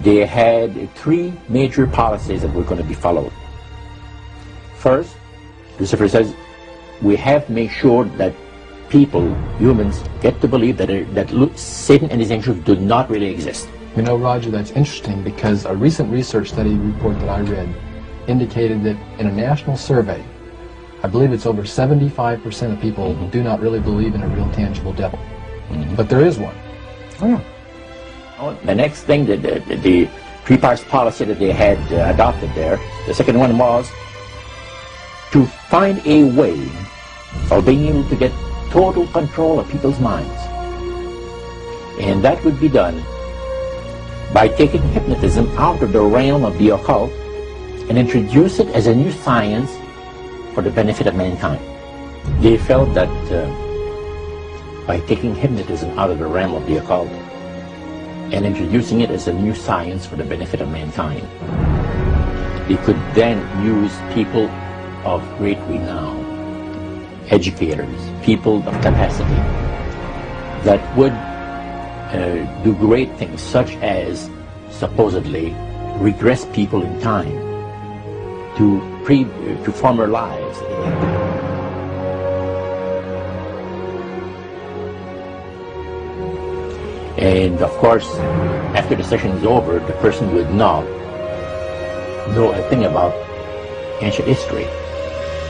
they had three major policies that were going to be followed. First, Lucifer says, we have to make sure that people, humans, get to believe that Satan and his angels do not really exist. You know, Roger, that's interesting because a recent research study report that I read indicated that in a national survey, I believe it's over 75% of people do not really believe in a real tangible devil. But there is one. The next thing, the three-parts policy that they had adopted there, the second one was to find a way of being able to get total control of people's minds. And that would be done by taking hypnotism out of the realm of the occult and introduce it as a new science for the benefit of mankind. They felt that by taking hypnotism out of the realm of the occult and introducing it as a new science for the benefit of mankind, they could then use people of great renown, educators, people of capacity, that would do great things, such as supposedly regress people in time to former lives. And of course, after the session is over, the person would not know a thing about ancient history.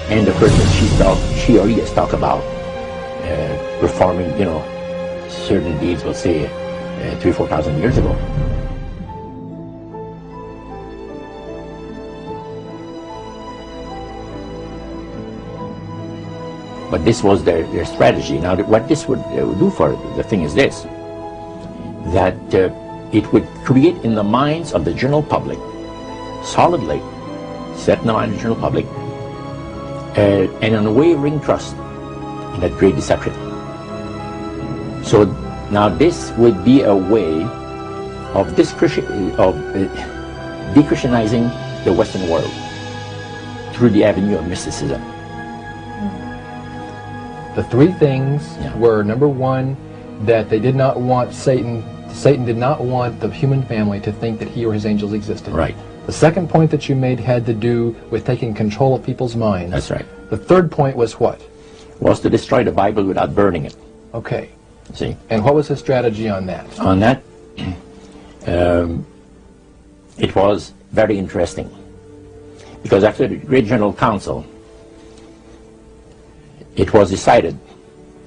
And the person she or he has talked about performing, certain deeds, we'll say, 3,000 or 4,000 years ago. But this was their strategy. Now, what this would do for the thing is this, that it would create in the minds of the general public, solidly set in the mind of the general public, an unwavering trust in that great deception. So now this would be a way of de-Christianizing the Western world through the avenue of mysticism. The three things were, number one, that they did not want Satan did not want the human family to think that he or his angels existed. Right. The second point that you made had to do with taking control of people's minds. That's right. The third point was what? Was to destroy the Bible without burning it. Okay. See? And what was his strategy on that? On that, it was very interesting. Because after the Great General Council, it was decided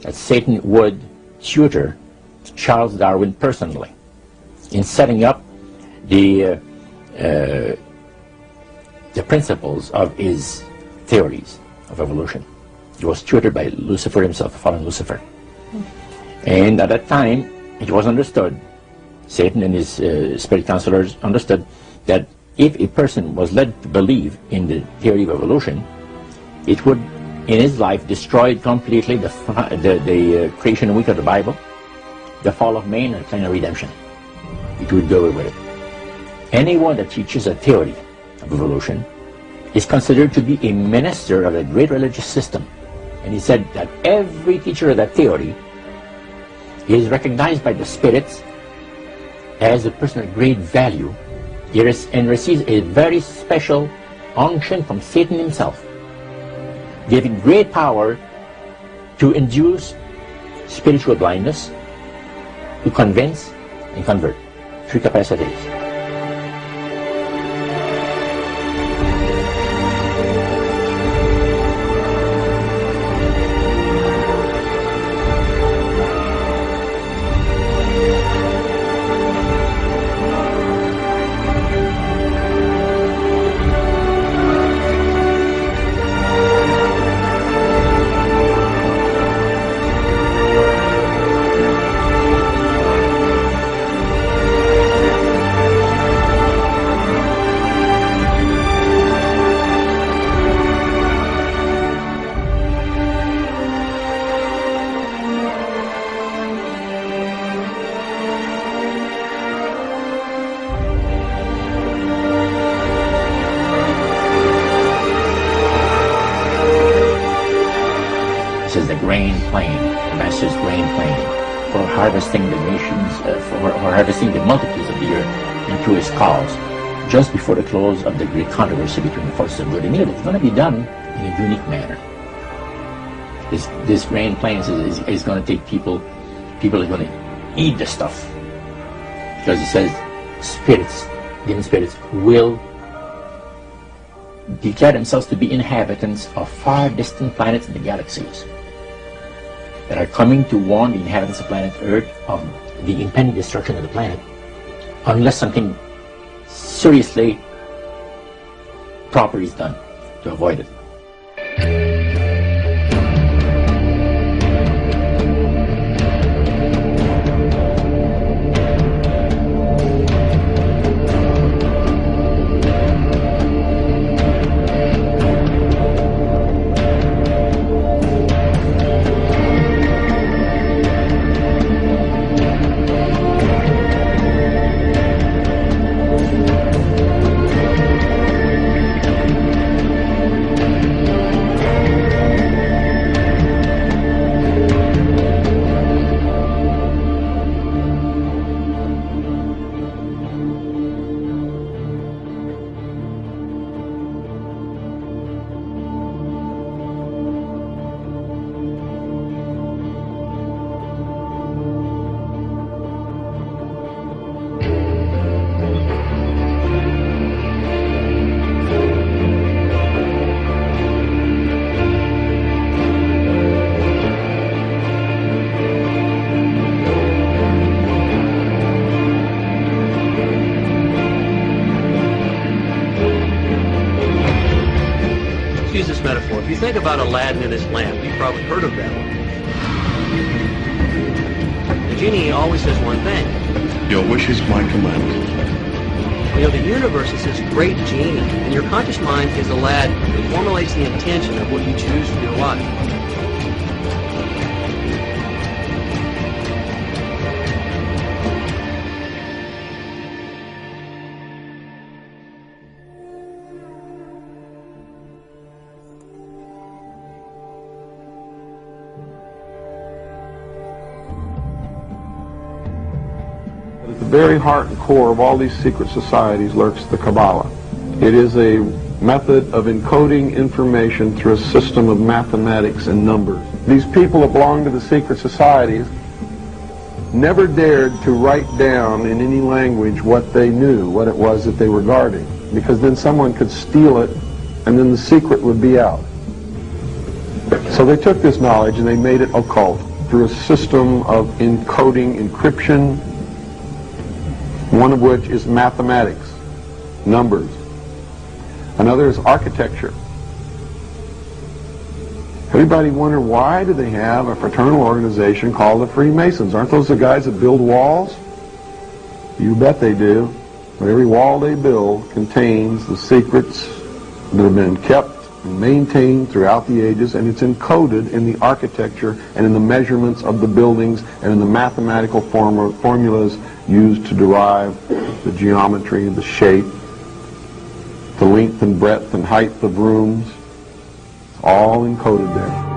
that Satan would tutor Charles Darwin personally in setting up the principles of his theories of evolution. He was tutored by Lucifer himself, fallen Lucifer. And at that time, it was understood, Satan and his spirit counselors understood, that if a person was led to believe in the theory of evolution, it would, in his life, destroy completely the creation week of the Bible, the fall of man, and the plan of redemption. It would go with it. Anyone that teaches a theory of evolution is considered to be a minister of a great religious system. And he said that every teacher of that theory is recognized by the spirits as a person of great value, and receives a very special unction from Satan himself, giving great power to induce spiritual blindness, to convince and convert. Three capacities. harvesting the nations, for harvesting the multitudes of the earth, into his cause just before the close of the great controversy between the forces of good and evil. It's going to be done in a unique manner. This grand plan is going to take people are going to eat the stuff. Because it says spirits, demon spirits, will declare themselves to be inhabitants of far distant planets in the galaxies that are coming to warn the inhabitants of planet Earth of the impending destruction of the planet unless something seriously proper is done to avoid it. Use this metaphor. If you think about Aladdin and his lamp, you've probably heard of that one. The genie always says one thing. Your wish is my command. You know, the universe is this great genie, and your conscious mind is Aladdin. It formulates the intention of what you choose for your life. At the very heart and core of all these secret societies lurks the Kabbalah. It is a method of encoding information through a system of mathematics and numbers. These people that belong to the secret societies never dared to write down in any language what they knew, what it was that they were guarding, because then someone could steal it and then the secret would be out. So they took this knowledge and they made it occult through a system of encoding, encryption, one of which is mathematics, numbers. Another is architecture. Everybody wonder, why do they have a fraternal organization called the Freemasons? Aren't those the guys that build walls? You bet they do. But every wall they build contains the secrets that have been kept and maintained throughout the ages, and it's encoded in the architecture and in the measurements of the buildings and in the mathematical formulas used to derive the geometry, the shape, the length and breadth and height of rooms. It's all encoded there.